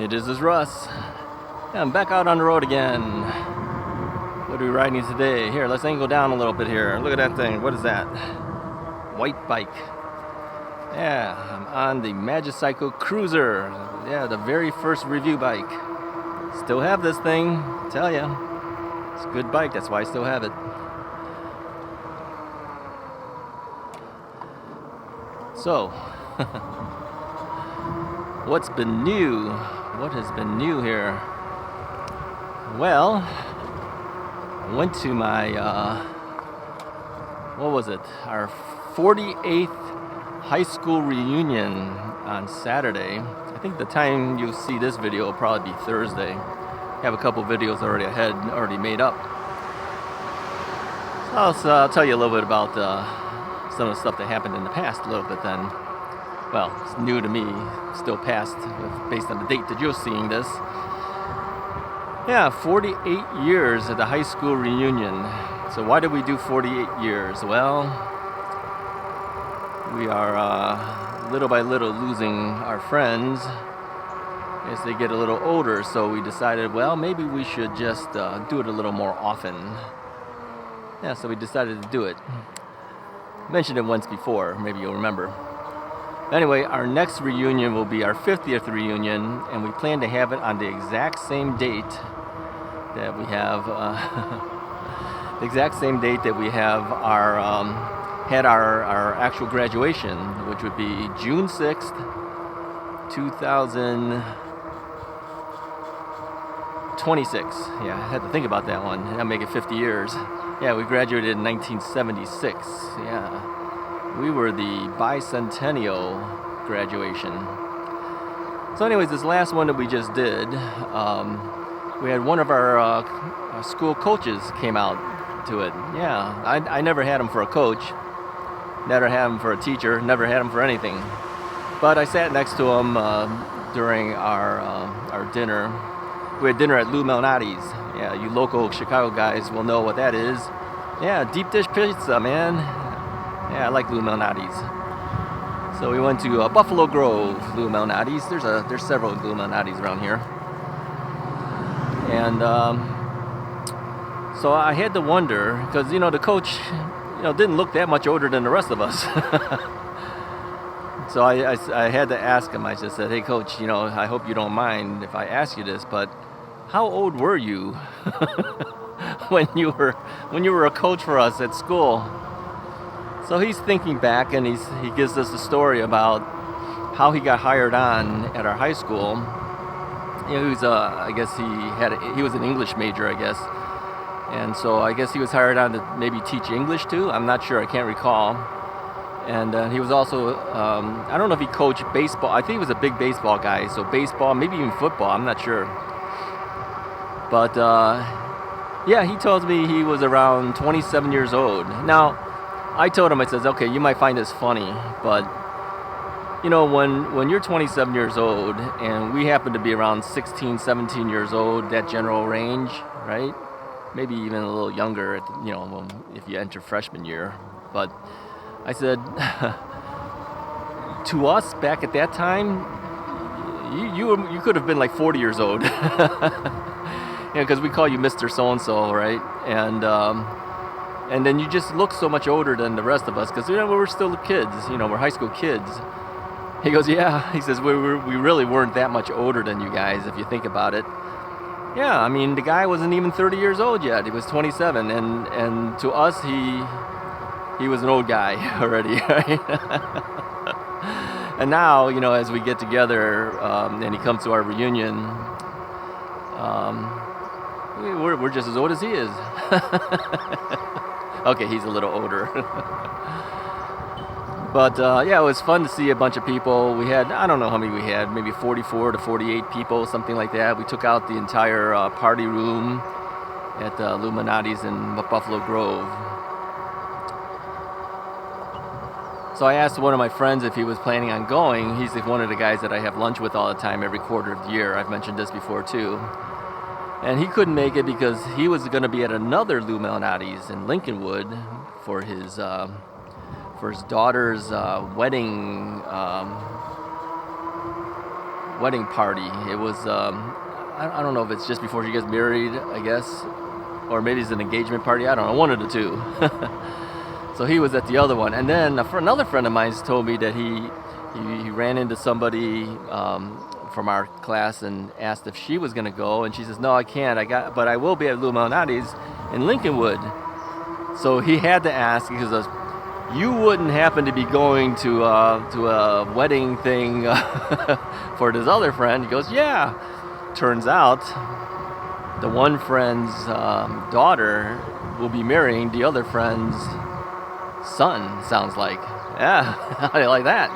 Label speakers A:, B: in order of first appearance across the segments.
A: Hey, this is Russ. Yeah, I'm back out on the road again. What are we riding today? Here, let's angle down a little bit here. Look at that thing. What is that? White bike. Yeah, I'm on the Magicycle Cruiser. Yeah, the very first review bike. Still have this thing, I tell ya. It's a good bike, that's why I still have it. So, what's been new? What has been new here? Well, I went to my, what was it? Our 48th high school reunion on Saturday. I think the time you see this video will probably be Thursday. I have a couple videos already made up. So I'll tell you a little bit about some of the stuff that happened in the past a little bit then. Well, it's new to me, still past based on the date that you're seeing this. Yeah, 48 years at the high school reunion. So why did we do 48 years? Well, we are little by little losing our friends as they get a little older. So we decided, well, maybe we should just do it a little more often. Yeah, so we decided to do it. Mentioned it once before, maybe you'll remember. Anyway, our next reunion will be our 50th reunion, and we plan to have it on the exact same date that we have our actual graduation, which would be June 6th, 2026. Yeah, I had to think about that one. That'll make it 50 years. Yeah, we graduated in 1976. Yeah. We were the bicentennial graduation. So anyways, this last one that we just did, we had one of our school coaches came out to it. Yeah, I never had him for a coach, never had him for a teacher, never had him for anything. But I sat next to him during our dinner. We had dinner at Lou Malnati's. Yeah, you local Chicago guys will know what that is. Yeah, deep dish pizza, man. Yeah, I like Lou Malnati's. So we went to Buffalo Grove, Lou Malnati's. There's several Lou Malnati's around here. And so I had to wonder, because, the coach, didn't look that much older than the rest of us. So I had to ask him. I just said, hey, coach, I hope you don't mind if I ask you this, but how old were you when you were a coach for us at school? So he's thinking back, and he gives us a story about how he got hired on at our high school. He was I guess he was an English major, I guess, and so I guess he was hired on to maybe teach English too. I'm not sure, I can't recall. And he was also I don't know if he coached baseball. I think he was a big baseball guy, so baseball, maybe even football. I'm not sure. But yeah, he told me he was around 27 years old. Now, I told him, I says, okay, you might find this funny, but when you're 27 years old and we happen to be around 16, 17 years old, that general range, right? Maybe even a little younger, if you enter freshman year. But I said, to us back at that time, you could have been like 40 years old. Because we call you Mr. So-and-so, right? And then you just look so much older than the rest of us, because we're still kids, we're high school kids. He goes, yeah. He says, we really weren't that much older than you guys, if you think about it. Yeah, I mean, the guy wasn't even 30 years old yet. He was 27, and to us, he was an old guy already, right? And now, as we get together and he comes to our reunion, we're just as old as he is. Okay, he's a little older. But yeah, it was fun to see a bunch of people. We had, I don't know how many we had, maybe 44 to 48 people, something like that. We took out the entire party room at Lou Malnati's in Buffalo Grove. So I asked one of my friends if he was planning on going. He's one of the guys that I have lunch with all the time every quarter of the year. I've mentioned this before too. And he couldn't make it because he was going to be at another Lou Malnati's in Lincolnwood for his daughter's wedding wedding party. It was, I don't know if it's just before she gets married, I guess, or maybe it's an engagement party. I don't know, one of the two. So he was at the other one. And then another friend of mine told me that he ran into somebody from our class and asked if she was going to go. And she says, no, I can't. But I will be at Lou Malnati's in Lincolnwood. So he had to ask because you wouldn't happen to be going to a wedding thing for this other friend. He goes, yeah. Turns out the one friend's daughter will be marrying the other friend's son, sounds like. Yeah, I like that.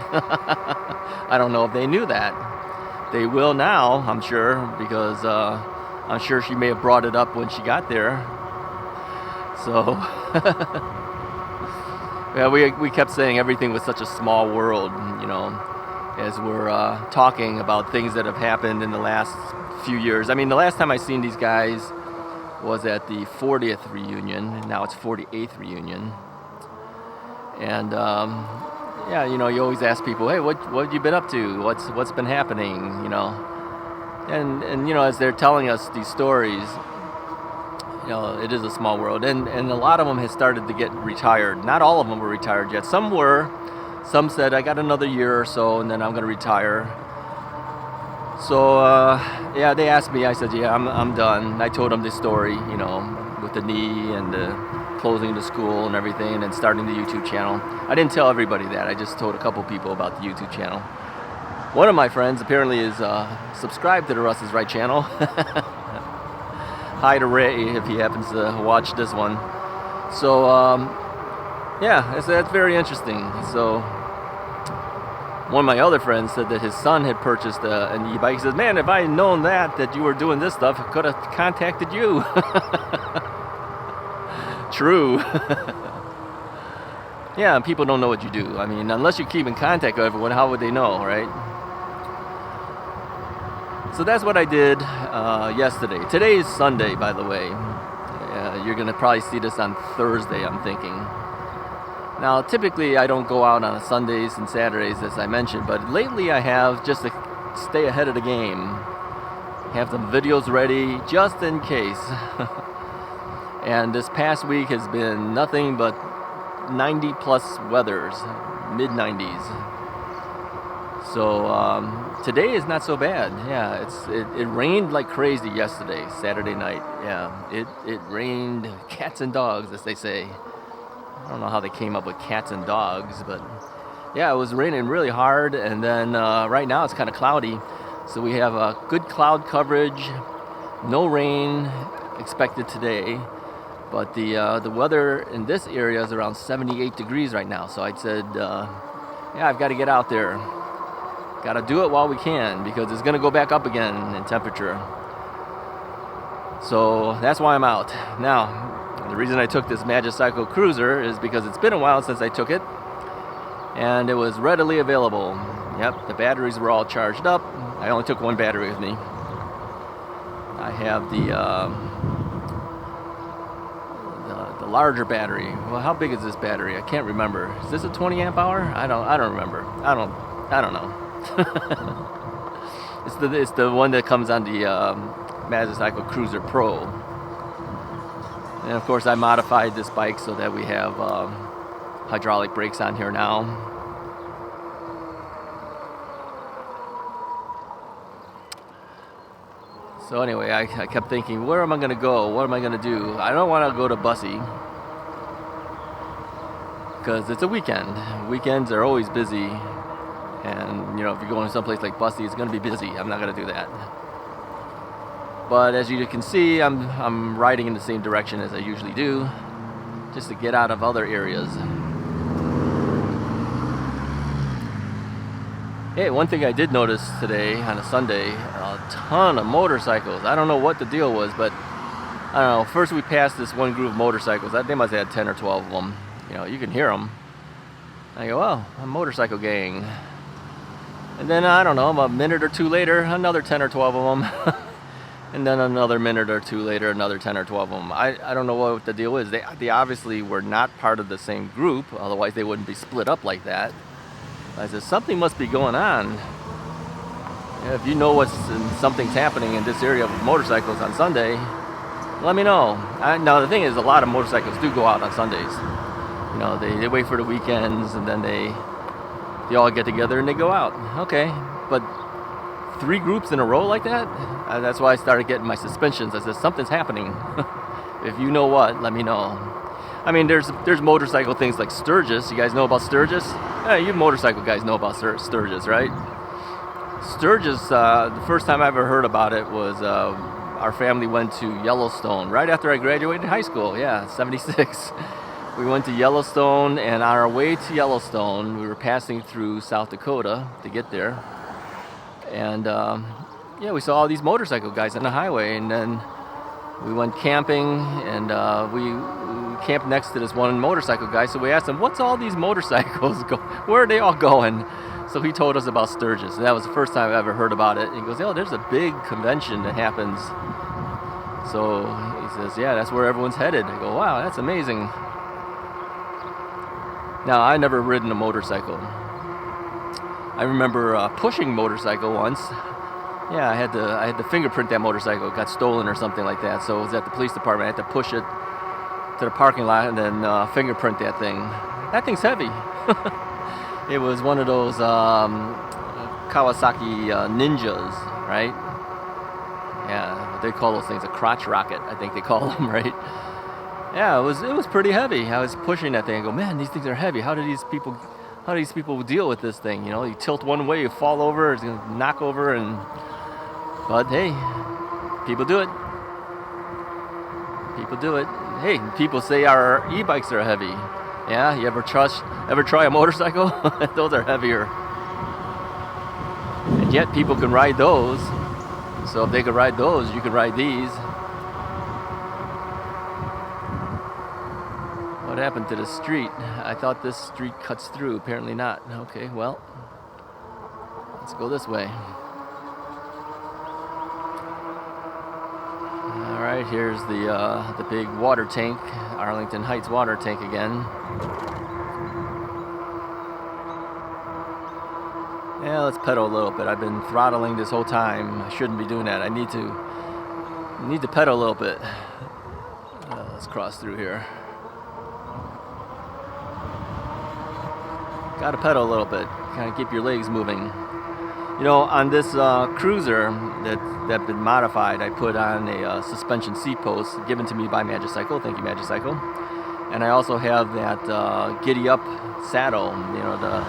A: I don't know if they knew that. They will now, I'm sure, because I'm sure she may have brought it up when she got there. So, yeah, we kept saying everything was such a small world, as we're talking about things that have happened in the last few years. I mean, the last time I seen these guys was at the 40th reunion. Now it's 48th reunion. And yeah, you always ask people, hey, what have you been up to? What's been happening? And as they're telling us these stories, it is a small world, and a lot of them has started to get retired. Not all of them were retired yet. Some were. Some said, I got another year or so, and then I'm going to retire. So yeah, they asked me. I said, yeah, I'm done. I told them this story, with the knee and the closing the school and everything, and starting the YouTube channel. I didn't tell everybody that. I just told a couple people about the YouTube channel. One of my friends apparently is subscribed to the Russ is Right channel. Hi to Ray if he happens to watch this one. So yeah, that's very interesting. So one of my other friends said that his son had purchased an e-bike. He says, man, if I had known that you were doing this stuff, I could have contacted you. True. Yeah, people don't know what you do. I mean, unless you keep in contact with everyone, how would they know, right? So that's what I did yesterday. Today is Sunday, by the way. You're going to probably see this on Thursday, I'm thinking. Now, typically I don't go out on Sundays and Saturdays, as I mentioned, but lately I have, just to stay ahead of the game, have some videos ready just in case. And this past week has been nothing but 90 plus weathers, mid 90s. So today is not so bad. Yeah, it rained like crazy yesterday, Saturday night. Yeah, it rained cats and dogs, as they say. I don't know how they came up with cats and dogs, but yeah, it was raining really hard. And then right now it's kind of cloudy, so we have a good cloud coverage. No rain expected today. But the weather in this area is around 78 degrees right now. So I said, yeah, I've got to get out there. Got to do it while we can, because it's going to go back up again in temperature. So that's why I'm out. Now, the reason I took this magicycle cruiser is because it's been a while since I took it. And it was readily available. Yep, the batteries were all charged up. I only took one battery with me. I have the larger battery. Well, how big is this battery? I can't remember. Is this a 20 amp hour? I don't remember. I don't know. It's the one that comes on the Magicycle Cruiser Pro. And of course I modified this bike so that we have hydraulic brakes on here now. So anyway, I kept thinking, where am I going to go? What am I going to do? I don't want to go to Bussy, because it's a weekend. Weekends are always busy. And, if you're going someplace like Bussy, it's going to be busy. I'm not going to do that. But as you can see, I'm riding in the same direction as I usually do, just to get out of other areas. Hey, one thing I did notice today on a Sunday, a ton of motorcycles. I don't know what the deal was, but I don't know. First we passed this one group of motorcycles. They must have had 10 or 12 of them. You can hear them. I go, oh, a motorcycle gang. And then, I don't know, a minute or two later, another 10 or 12 of them. And then another minute or two later, another 10 or 12 of them. I don't know what the deal is. They obviously were not part of the same group, otherwise they wouldn't be split up like that. I said, something must be going on. if you know something's happening in this area with motorcycles on Sunday, let me know. Now the thing is, a lot of motorcycles do go out on Sundays. You know, they wait for the weekends and then they all get together and they go out. Okay, but 3 groups in a row like that? That's why I started getting my suspicions. I said, something's happening. If you know what, let me know. I mean, there's motorcycle things like Sturgis. You guys know about Sturgis? Yeah, you motorcycle guys know about Sturgis, right? Sturgis, the first time I ever heard about it was our family went to Yellowstone right after I graduated high school. Yeah, 76. We went to Yellowstone, and on our way to Yellowstone, we were passing through South Dakota to get there. And yeah, we saw all these motorcycle guys on the highway, and then we went camping, and we camped next to this one motorcycle guy. So we asked him, what's all these motorcycles go? Where are they all going? So he told us about Sturgis, and that was the first time I ever heard about it. And he goes, oh, there's a big convention that happens. So he says, yeah, that's where everyone's headed. I go, wow, that's amazing. Now, I never ridden a motorcycle. I remember pushing motorcycle once. Yeah, I had to fingerprint that motorcycle. It got stolen or something like that. So it was at the police department. I had to push it to the parking lot and then fingerprint that thing. That thing's heavy. It was one of those Kawasaki Ninjas, right? Yeah, they call those things a crotch rocket, I think they call them, right? Yeah, it was pretty heavy. I was pushing that thing. I go, man, these things are heavy. How do these people deal with this thing? You know, you tilt one way, you fall over, it's gonna knock over, but hey, people do it. People do it. Hey, people say our e-bikes are heavy. Yeah, you ever try a motorcycle? Those are heavier. And yet people can ride those. So if they can ride those, you can ride these. What happened to the street? I thought this street cuts through. Apparently not. Okay, well, let's go this way. All right, here's the big water tank, Arlington Heights water tank again. Yeah, let's pedal a little bit. I've been throttling this whole time. I shouldn't be doing that. I need to pedal a little bit. Let's cross through here. Got to pedal a little bit, kind of keep your legs moving. You know, on this cruiser that's been modified, I put on a suspension seat post given to me by Magicycle. Thank you, Magicycle. And I also have that giddy up saddle, you know, the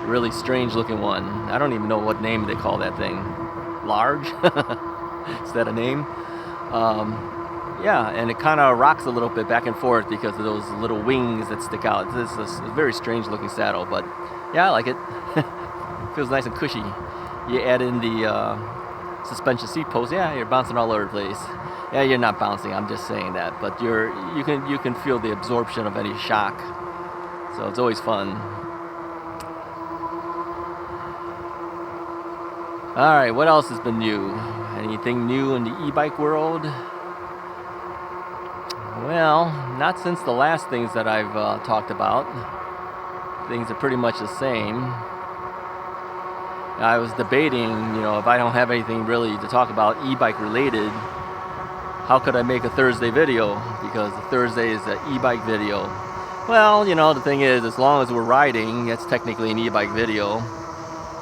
A: really strange looking one. I don't even know what name they call that thing. Large? Is that a name? Yeah, and it kind of rocks a little bit back and forth because of those little wings that stick out. This is a very strange looking saddle, but yeah, I like it. Feels nice and cushy. You add in the suspension seat post, yeah, you're bouncing all over the place. Yeah, you're not bouncing, I'm just saying that, but you can feel the absorption of any shock. So it's always fun. All right, what else has been new? Anything new in the e-bike world? Well, not since the last things that I've talked about. Things are pretty much the same. I was debating, you know, if I don't have anything really to talk about e-bike related, how could I make a Thursday video? Because Thursday is an e-bike video. Well, you know, the thing is, as long as we're riding, it's technically an e-bike video.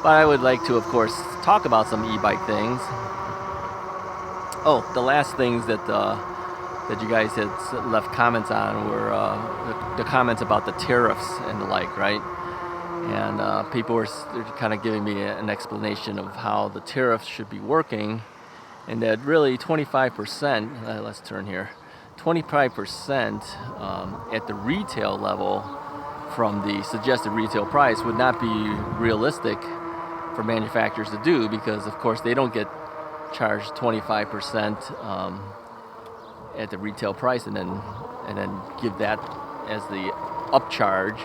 A: But I would like to, of course, talk about some e-bike things. Oh, the last things that you guys had left comments on were the comments about the tariffs and the like, right? And people were kind of giving me an explanation of how the tariffs should be working, and that really 25%, let's turn here, 25% at the retail level from the suggested retail price would not be realistic for manufacturers to do, because of course they don't get charged 25% at the retail price and then give that as the upcharge.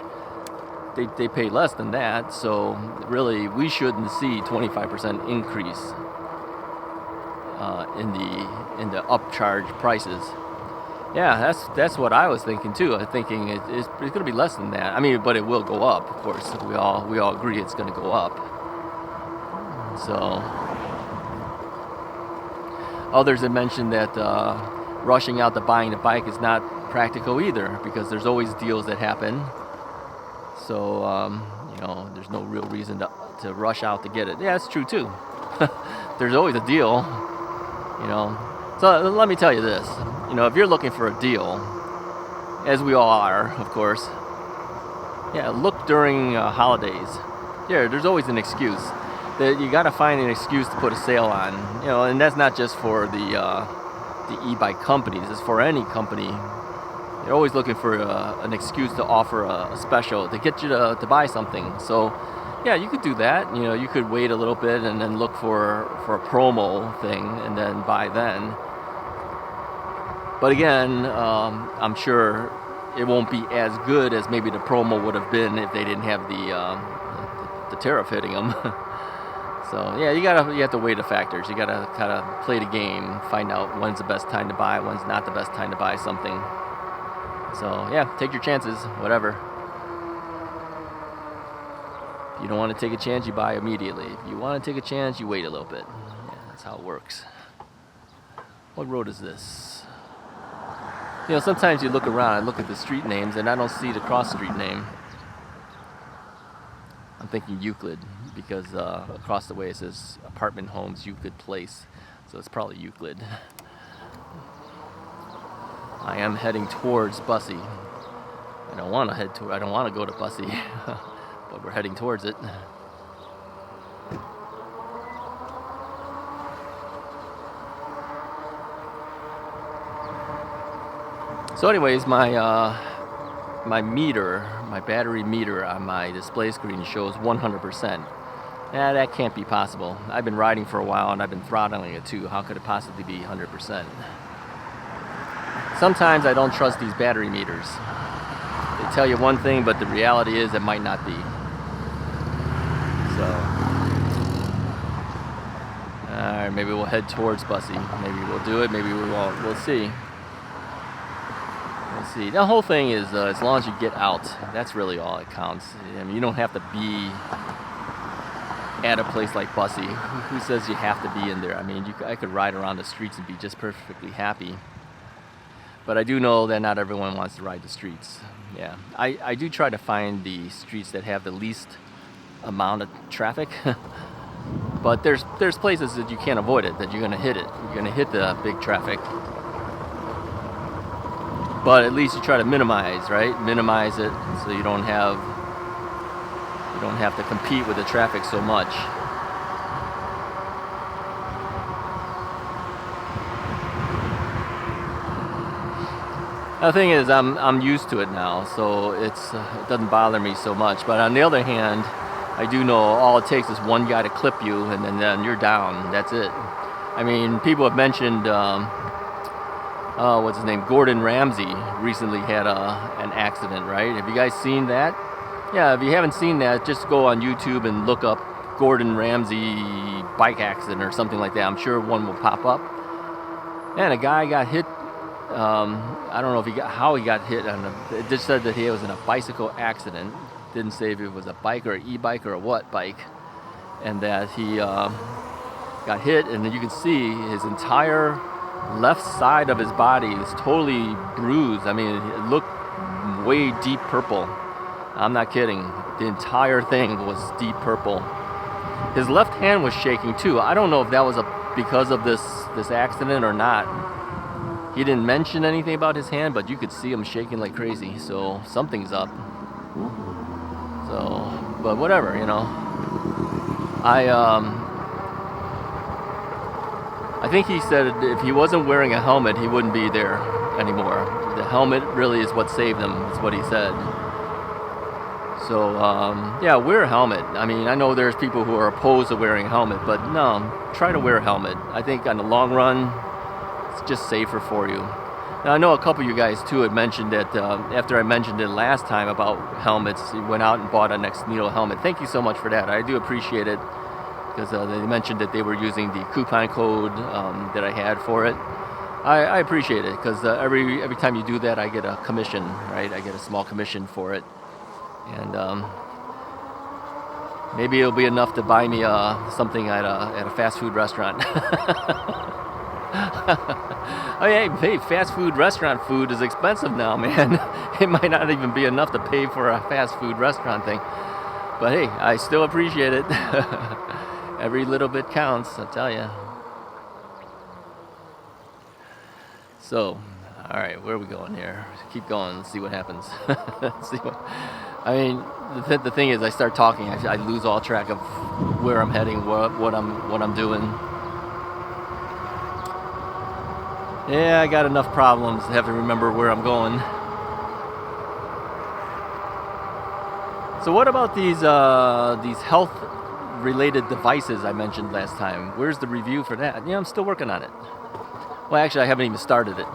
A: They pay less than that, so really we shouldn't see 25% increase in the upcharge prices. Yeah, that's what I was thinking too. I'm thinking it's going to be less than that. I mean, but it will go up, of course. We all agree it's going to go up. So Others have mentioned that rushing out to buying the bike is not practical either, because there's always deals that happen. So, there's no real reason to rush out to get it. Yeah, it's true too. There's always a deal, So let me tell you this. If you're looking for a deal, as we all are, of course, look during holidays. There's always an excuse. You got to find an excuse to put a sale on, and that's not just for the e-bike companies. It's for any company. They're always looking for an excuse to offer a special to get you to buy something. So, you could do that. You could wait a little bit and then look for a promo thing and then buy then. But again, I'm sure it won't be as good as maybe the promo would have been if they didn't have the tariff hitting them. So you have to weigh the factors. You gotta kind of play the game, find out when's the best time to buy, when's not the best time to buy something. So take your chances, whatever. If you don't want to take a chance, you buy immediately. If you want to take a chance, you wait a little bit. That's how it works. What road is this? Sometimes you look around, I look at the street names, and I don't see the cross street name. I'm thinking Euclid, because across the way it says Apartment Homes Euclid Place, so it's probably Euclid. I am heading towards Bussy. I don't want to go to Bussy, but we're heading towards it. So anyways, my battery meter on my display screen shows 100%. That can't be possible. I've been riding for a while and I've been throttling it too. How could it possibly be 100%? Sometimes I don't trust these battery meters. They tell you one thing, but the reality is it might not be. So, alright, maybe we'll head towards Bussy. Maybe we'll do it, maybe we won't. We'll see. See, the whole thing is as long as you get out, that's really all that counts. I mean, you don't have to be at a place like Bussy. Who says you have to be in there? I mean, I could ride around the streets and be just perfectly happy. But I do know that not everyone wants to ride the streets. I do try to find the streets that have the least amount of traffic. But there's places that you can't avoid it, that you're going to hit it. You're going to hit the big traffic. But at least you try to minimize, right? Minimize it so you don't have to compete with the traffic so much. The thing is, I'm used to it now, so it doesn't bother me so much. But on the other hand, I do know all it takes is one guy to clip you, and then you're down. That's it. I mean, people have mentioned. What's his name? Gordon Ramsay recently had an accident, right? Have you guys seen that? If you haven't seen that, just go on YouTube and look up Gordon Ramsay bike accident or something like that. I'm sure one will pop up. And a guy got hit. I don't know how he got hit. It just said that he was in a bicycle accident. Didn't say if it was a bike or an e-bike or a what bike. And that he got hit, and then you can see his entire left side of his body is totally bruised. I mean, it looked way deep purple. I'm not kidding. The entire thing was deep purple. His left hand was shaking too. I don't know if that was because of this accident or not. He didn't mention anything about his hand, but you could see him shaking like crazy. So something's up. So, but whatever, I think he said if he wasn't wearing a helmet, he wouldn't be there anymore. The helmet really is what saved him, is what he said. So, wear a helmet. I mean, I know there's people who are opposed to wearing a helmet, but no, try to wear a helmet. I think on the long run, it's just safer for you. Now, I know a couple of you guys, too, had mentioned that after I mentioned it last time about helmets, you went out and bought a Next Needle helmet. Thank you so much for that. I do appreciate it. Because they mentioned that they were using the coupon code that I had for it. I appreciate it, because every time you do that, I get a commission, right? I get a small commission for it. And maybe it'll be enough to buy me something at a fast food restaurant. Oh, hey, fast food restaurant food is expensive now, man. It might not even be enough to pay for a fast food restaurant thing. But hey, I still appreciate it. Every little bit counts, I tell you. So, all right, where are we going here? Keep going. Let's see what happens. I mean, the thing is, I start talking, I lose all track of where I'm heading, what I'm doing. Yeah, I got enough problems to have to remember where I'm going. So what about these health-related devices I mentioned last time? Where's the review for that? Yeah, I'm still working on it. Well, actually, I haven't even started it.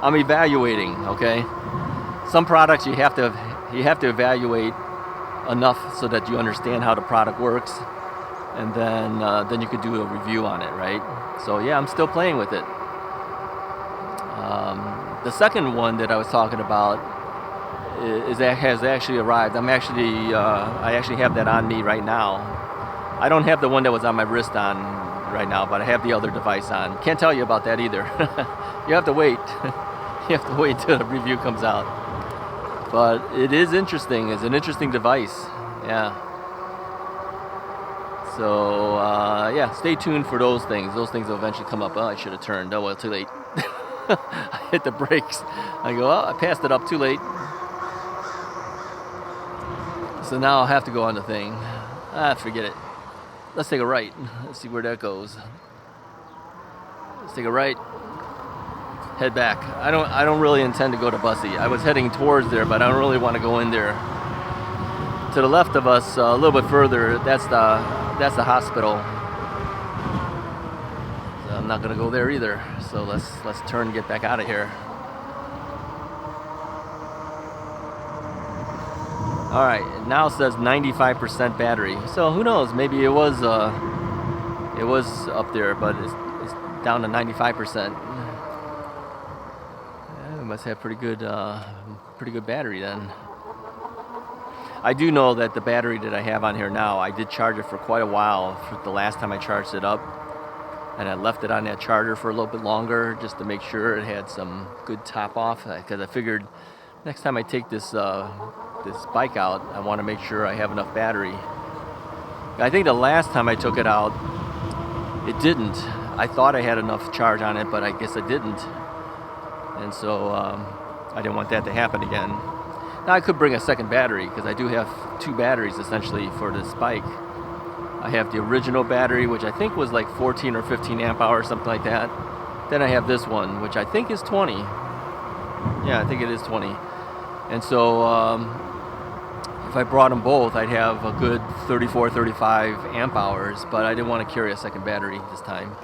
A: I'm evaluating. Okay, some products you have to evaluate enough so that you understand how the product works, and then you could do a review on it, right? So yeah, I'm still playing with it. The second one that I was talking about has actually arrived. I actually have that on me right now. I don't have the one that was on my wrist on right now, but I have the other device on. Can't tell you about that either. You have to wait. You have to wait till the review comes out. But it is interesting. It's an interesting device. Yeah. So yeah, stay tuned for those things. Those things will eventually come up. Oh, I should have turned. Oh well, too late. I hit the brakes. I go, oh, I passed it up too late. So now I'll have to go on the thing. Forget it. Let's take a right. Let's see where that goes. Let's take a right. Head back. I don't really intend to go to Bussy. I was heading towards there, but I don't really want to go in there. To the left of us, a little bit further, that's the hospital. So I'm not going to go there either. So let's turn and get back out of here. All right, now it says 95% battery. So who knows? Maybe it was up there, but it's down to 95%. Yeah, it must have pretty good battery then. I do know that the battery that I have on here now, I did charge it for quite a while. For the last time I charged it up, and I left it on that charger for a little bit longer just to make sure it had some good top off. Because I figured next time I take this bike out, I want to make sure I have enough battery. I think the last time I took it out, it didn't. I thought I had enough charge on it, but I guess I didn't. And so I didn't want that to happen again. Now I could bring a second battery because I do have two batteries essentially for this bike. I have the original battery, which I think was like 14 or 15 amp hours, something like that. Then I have this one, which I think is 20. Yeah, I think it is 20. And so if I brought them both, I'd have a good 34, 35 amp hours, but I didn't want to carry a second battery this time.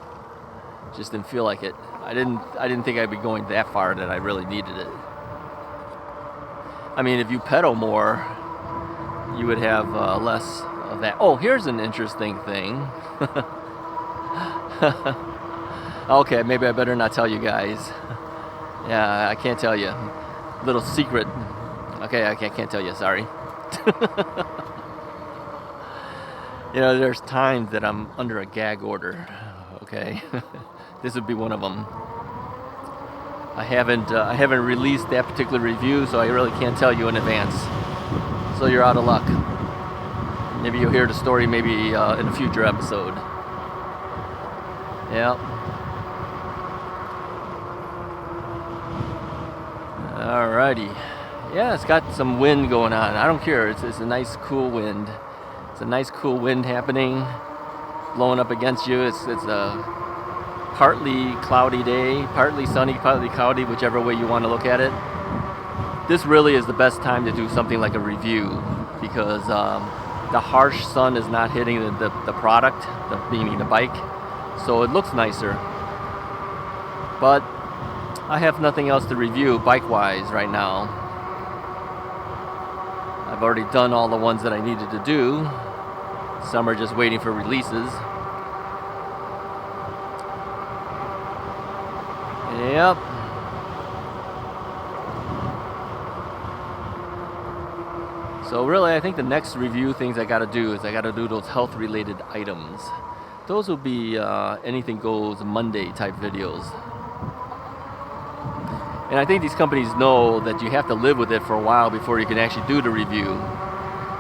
A: Just didn't feel like it. I didn't think I'd be going that far that I really needed it. I mean, if you pedal more, you would have less of that. Oh, here's an interesting thing. Okay, maybe I better not tell you guys. Yeah, I can't tell you. Little secret. Okay, I can't tell you, sorry. You know, there's times that I'm under a gag order, okay? This would be one of them. I haven't released that particular review, so I really can't tell you in advance. So you're out of luck. Maybe you'll hear the story maybe in a future episode. Yeah. Alrighty. Yeah, it's got some wind going on. I don't care. It's a nice cool wind. It's a nice cool wind happening, blowing up against you. It's a partly cloudy day, partly sunny, partly cloudy, whichever way you want to look at it. This really is the best time to do something like a review because the harsh sun is not hitting the product, meaning the bike, so it looks nicer. But I have nothing else to review bike-wise right now. I've already done all the ones that I needed to do. Some are just waiting for releases. Yep. So really, I think the next review things I got to do is I got to do those health-related items. those will be anything goes Monday type videos. And I think these companies know that you have to live with it for a while before you can actually do the review,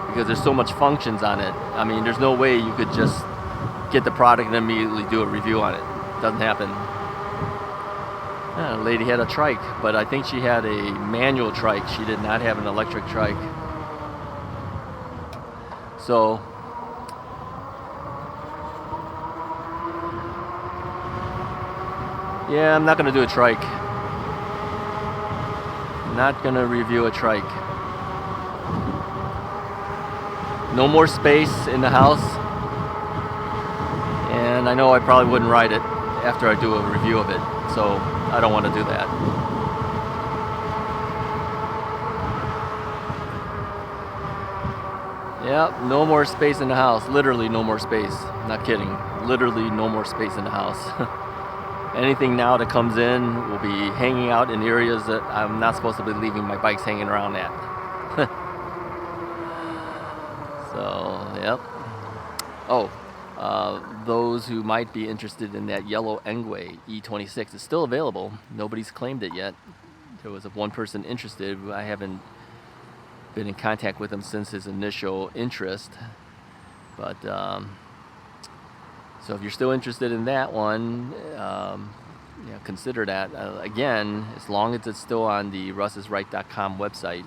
A: because there's so much functions on it. I mean, there's no way you could just get the product and immediately do a review on it. Doesn't happen. A lady had a trike, but I think she had a manual trike. She did not have an electric trike. So yeah, I'm not going to do a trike. Not going to review a trike. No more space in the house. And I know I probably wouldn't ride it after I do a review of it. So I don't want to do that. Yep, no more space in the house. Literally no more space. Not kidding. Literally no more space in the house. Anything now that comes in will be hanging out in areas that I'm not supposed to be leaving my bikes hanging around at. So, yep. Oh, those who might be interested in that yellow Engwe E26 is still available. Nobody's claimed it yet. There was one person interested. I haven't been in contact with him since his initial interest. But, so if you're still interested in that one, consider that. Again, as long as it's still on the russisright.com website,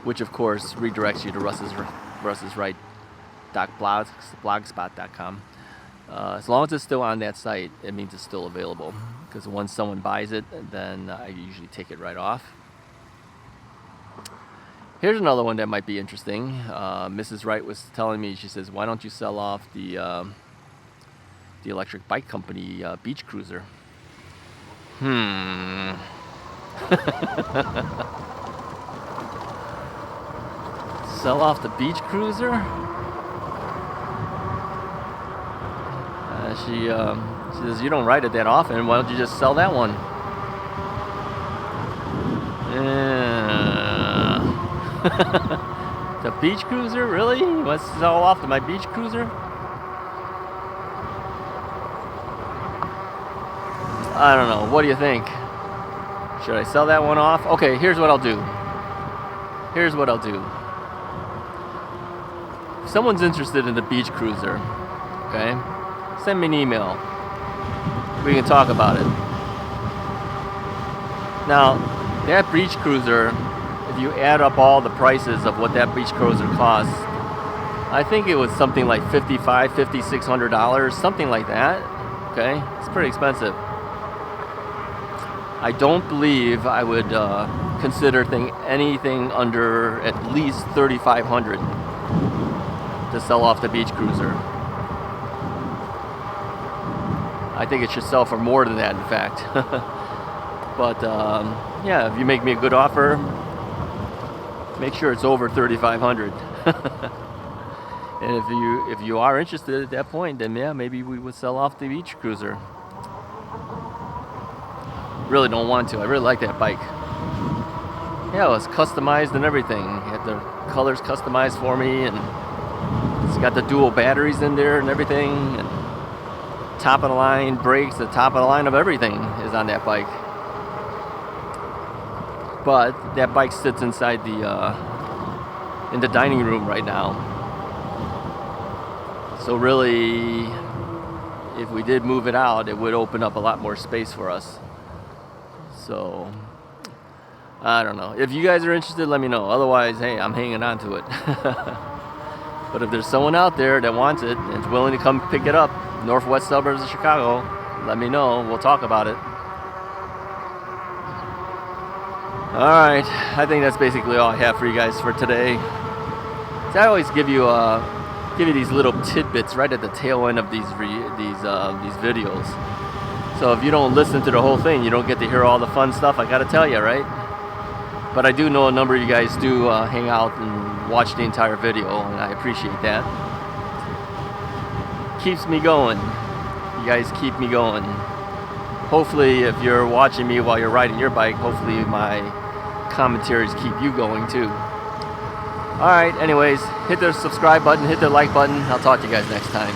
A: which of course redirects you to russisright.blogspot.com. As long as it's still on that site, it means it's still available. Because once someone buys it, then I usually take it right off. Here's another one that might be interesting. Mrs. Wright was telling me, she says, why don't you sell off the electric bike company beach cruiser? Sell off the beach cruiser? She says, you don't ride it that often. Why don't you just sell that one? The beach cruiser? Really? You want to sell off to my beach cruiser? I don't know. What do you think? Should I sell that one off? Okay, here's what I'll do. If someone's interested in the beach cruiser, okay, send me an email. We can talk about it. Now, that beach cruiser, if you add up all the prices of what that beach cruiser costs, I think it was something like $5,500, $5,600, something like that. Okay, it's pretty expensive. I don't believe I would consider anything under at least $3,500 to sell off the beach cruiser. I think it should sell for more than that, in fact. But yeah, if you make me a good offer, make sure it's over $3,500. And if you are interested at that point, then yeah, maybe we would sell off the beach cruiser. Really don't want to. I really like that bike. Yeah, it was customized and everything. You had the colors customized for me, and it's got the dual batteries in there and everything. And top of the line brakes, the top of the line of everything is on that bike. But that bike sits inside in the dining room right now. So really, if we did move it out, it would open up a lot more space for us. So, I don't know. If you guys are interested, let me know. Otherwise, hey, I'm hanging on to it. But if there's someone out there that wants it and is willing to come pick it up, northwest suburbs of Chicago, let me know. We'll talk about it. All right. I think that's basically all I have for you guys for today. So I always give you these little tidbits right at the tail end of these videos. So if you don't listen to the whole thing, you don't get to hear all the fun stuff I gotta tell you, right? But I do know a number of you guys do hang out and watch the entire video, and I appreciate that. Keeps me going. You guys keep me going. Hopefully, if you're watching me while you're riding your bike, hopefully my commentaries keep you going too. Alright, anyways, hit the subscribe button, hit the like button. I'll talk to you guys next time.